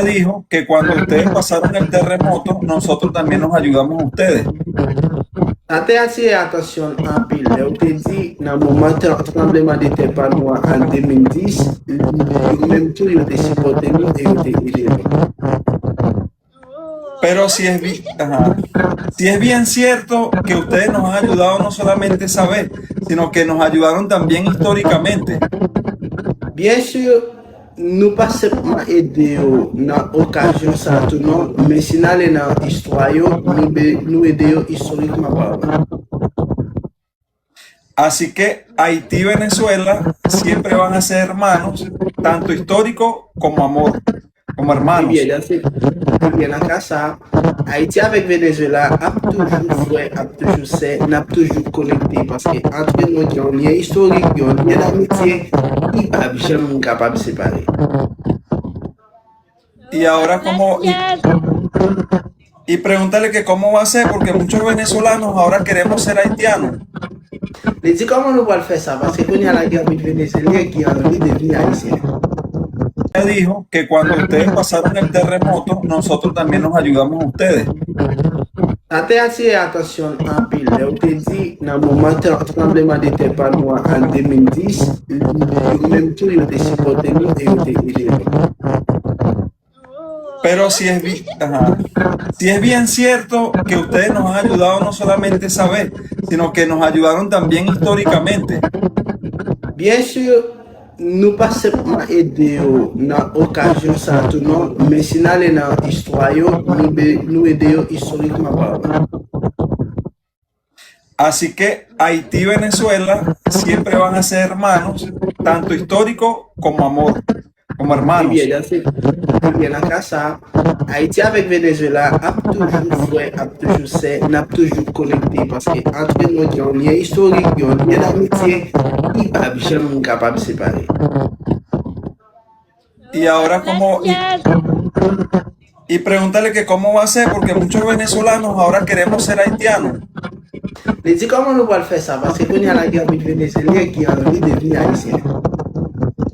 Ella dijo que cuando ustedes pasaron el terremoto, nosotros también nos ayudamos a ustedes. Ate ati attention en pile. Je te dit, dans le moment tremblement de terre par moi en 2010, même tout, il te supporté nous et il te aidé nous. Pero ajá, si es bien cierto que ustedes nos han ayudado no solamente esa vez, sino que nos ayudaron también históricamente. Bien sûr, nous pas seulement aider dans l'occasion ça tout non, mais si nous allons dans l'histoire, nous aider historiquement parlant. Así que Haití y Venezuela siempre van a ser hermanos, tanto histórico como amor, como hermanos. Bien, dans ce cas, Haïti avec Venezuela a toujours frère, a toujours sœur, n'a toujours connecté parce que entre nous, il y a un lien historique, il y a un lien d'amitié, il n'est pas jamais capable de séparer. Y ahora y pregúntale que cómo va a ser, porque muchos venezolanos ahora queremos ser haitianos. Le dis comment nous allons faire ça parce que quand il y a la guerre avec Venezuela qui a envie de devenir haïtien. Ella dijo que cuando ustedes pasaron el terremoto, nosotros también nos ayudamos a ustedes. Ate ati attention en pile. Je te dis, dans le moment tremblement de terre par moi en 2010, même tout, il te supporté nous et il te aidé nous. Pero si es bien cierto que ustedes nos han ayudado no solamente esa vez, sino que nos ayudaron también históricamente. Bien sûr, nous pas seulement aider dans l'occasion ça tout non, mais si nous allons dans l'histoire, nous aider historiquement parlant. Así que Haití y Venezuela siempre van a ser hermanos, tanto histórico como amor, como hermanos. Bien, dans ce cas, Haïti avec Venezuela a toujours frère, a toujours sœur, n'a toujours connecté parce que entre nous, il y a un lien historique, il y a un lien d'amitié, il n'est pas jamais capable de séparer. Y ahora y pregúntale que cómo va a ser, porque muchos venezolanos ahora queremos ser haitianos. Le dis comment nous allons faire ça parce que quand il y a la guerre avec Venezuela qui a envie de devenir haïtien.